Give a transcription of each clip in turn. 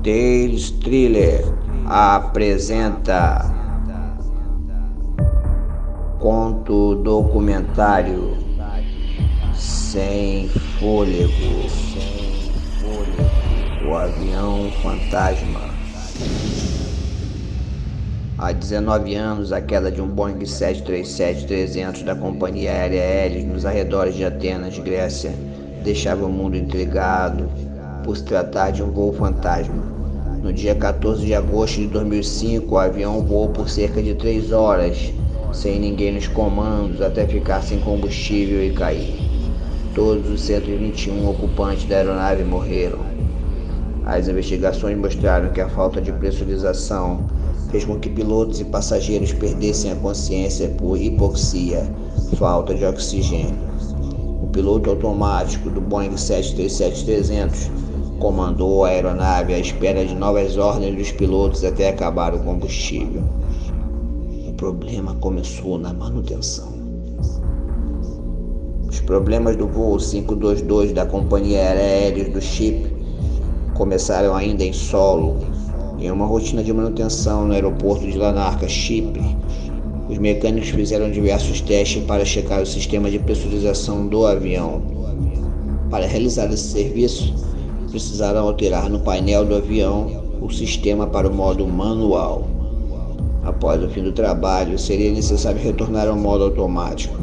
Tales Thriller apresenta conto documentário Sem Fôlego, o avião fantasma. Há 19 anos, a queda de um Boeing 737-300 da companhia aérea Hélios nos arredores de Atenas, Grécia, deixava o mundo intrigado por se tratar de um voo fantasma. No dia 14 de agosto de 2005, o avião voou por cerca de 3 horas, sem ninguém nos comandos, até ficar sem combustível e cair. Todos os 121 ocupantes da aeronave morreram. As investigações mostraram que a falta de pressurização fez com que pilotos e passageiros perdessem a consciência por hipoxia, falta de oxigênio. O piloto automático do Boeing 737-300 comandou a aeronave à espera de novas ordens dos pilotos até acabar o combustível. O problema começou na manutenção. Os problemas do voo 522 da companhia aérea Hélios do Chipre começaram ainda em solo, em uma rotina de manutenção no aeroporto de Larnaca, Chipre. Os mecânicos fizeram diversos testes para checar o sistema de pressurização do avião. Para realizar esse serviço, precisaram alterar no painel do avião o sistema para o modo manual. Após o fim do trabalho, seria necessário retornar ao modo automático.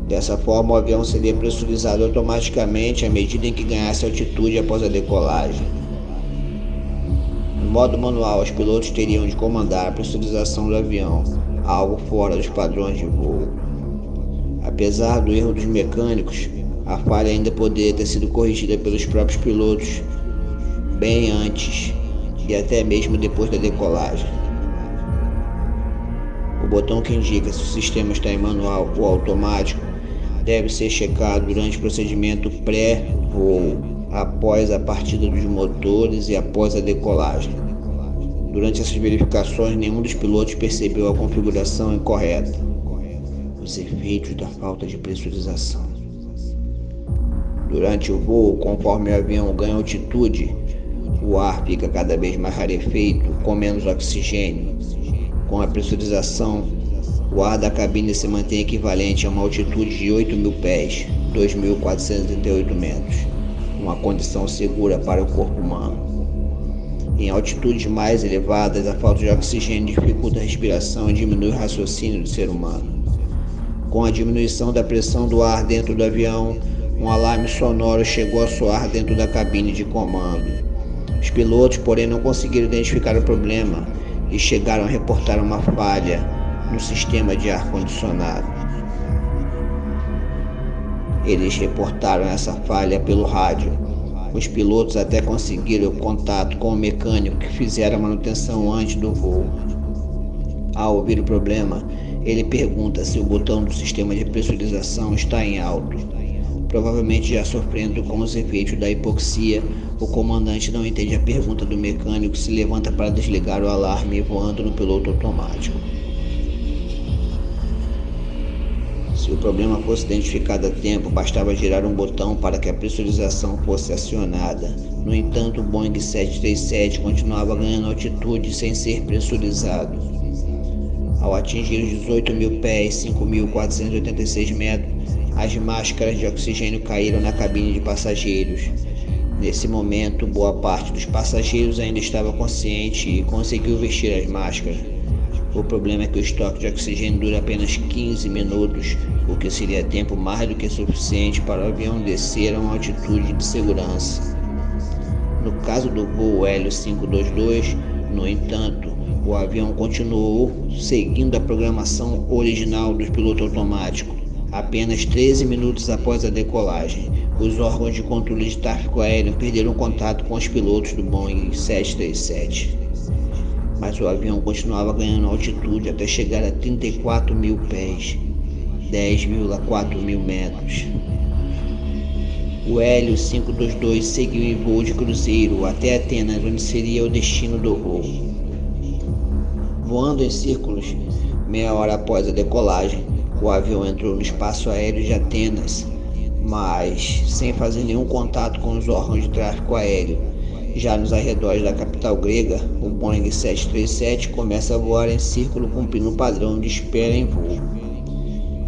Dessa forma, o avião seria pressurizado automaticamente à medida em que ganhasse altitude após a decolagem. No modo manual, os pilotos teriam de comandar a pressurização do avião, algo fora dos padrões de voo. Apesar do erro dos mecânicos, a falha ainda poderia ter sido corrigida pelos próprios pilotos bem antes e até mesmo depois da decolagem. O botão que indica se o sistema está em manual ou automático deve ser checado durante o procedimento pré-voo, após a partida dos motores e após a decolagem. Durante essas verificações, nenhum dos pilotos percebeu a configuração incorreta, os efeitos da falta de pressurização. Durante o voo, conforme o avião ganha altitude, o ar fica cada vez mais rarefeito, com menos oxigênio. Com a pressurização, o ar da cabine se mantém equivalente a uma altitude de 8.000 pés, 2.438 metros, uma condição segura para o corpo humano. Em altitudes mais elevadas, a falta de oxigênio dificulta a respiração e diminui o raciocínio do ser humano. Com a diminuição da pressão do ar dentro do avião, um alarme sonoro chegou a soar dentro da cabine de comando. Os pilotos, porém, não conseguiram identificar o problema e chegaram a reportar uma falha no sistema de ar-condicionado. Eles reportaram essa falha pelo rádio. Os pilotos até conseguiram contato com o mecânico que fizera a manutenção antes do voo. Ao ouvir o problema, ele pergunta se o botão do sistema de pressurização está em alto. Provavelmente já sofrendo com os efeitos da hipoxia, o comandante não entende a pergunta do mecânico, se levanta para desligar o alarme, voando no piloto automático. Se o problema fosse identificado a tempo, bastava girar um botão para que a pressurização fosse acionada. No entanto, o Boeing 737 continuava ganhando altitude sem ser pressurizado. Ao atingir os 18.000 pés, 5.486 metros, as máscaras de oxigênio caíram na cabine de passageiros. Nesse momento, boa parte dos passageiros ainda estava consciente e conseguiu vestir as máscaras. O problema é que o estoque de oxigênio dura apenas 15 minutos, o que seria tempo mais do que suficiente para o avião descer a uma altitude de segurança. No caso do voo Hélios 522, no entanto, o avião continuou seguindo a programação original do piloto automático. Apenas 13 minutos após a decolagem, os órgãos de controle de tráfego aéreo perderam contato com os pilotos do Boeing 737. Mas o avião continuava ganhando altitude até chegar a 34.000 pés, 10,4 mil metros. O Hélios 522 seguiu em voo de cruzeiro até Atenas, onde seria o destino do voo. Voando em círculos, meia hora após a decolagem, o avião entrou no espaço aéreo de Atenas, mas sem fazer nenhum contato com os órgãos de tráfego aéreo. Já nos arredores da capital grega, o Boeing 737 começa a voar em círculo cumprindo o padrão de espera em voo.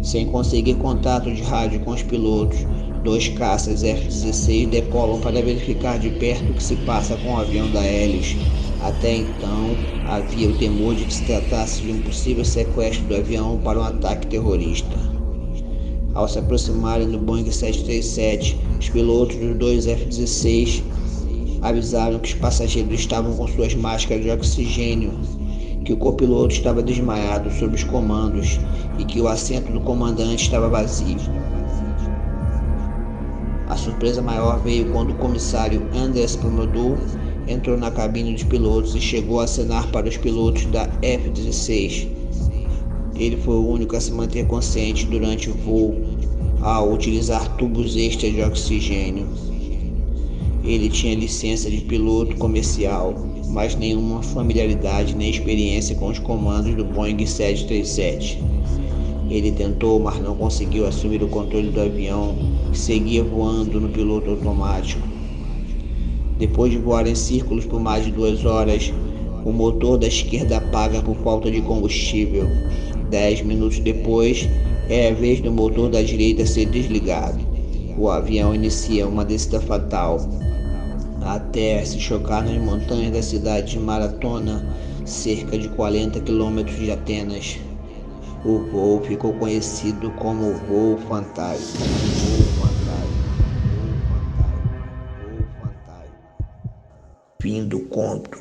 Sem conseguir contato de rádio com os pilotos, 2 caças F-16 decolam para verificar de perto o que se passa com o avião da Hélios. Até então, havia o temor de que se tratasse de um possível sequestro do avião para um ataque terrorista. Ao se aproximarem do Boeing 737, os pilotos dos 2 F-16 avisaram que os passageiros estavam com suas máscaras de oxigênio, que o copiloto estava desmaiado sob os comandos e que o assento do comandante estava vazio. A surpresa maior veio quando o comissário Andrés Pomodou entrou na cabine dos pilotos e chegou a acenar para os pilotos da F-16. Ele foi o único a se manter consciente durante o voo ao utilizar tubos extras de oxigênio. Ele tinha licença de piloto comercial, mas nenhuma familiaridade nem experiência com os comandos do Boeing 737. Ele tentou, mas não conseguiu assumir o controle do avião, que seguia voando no piloto automático. Depois de voar em círculos por mais de 2 horas, o motor da esquerda apaga por falta de combustível. 10 minutos depois, é a vez do motor da direita ser desligado. O avião inicia uma descida fatal, até se chocar nas montanhas da cidade de Maratona, cerca de 40 quilômetros de Atenas. O voo ficou conhecido como voo fantasma. Fim do conto.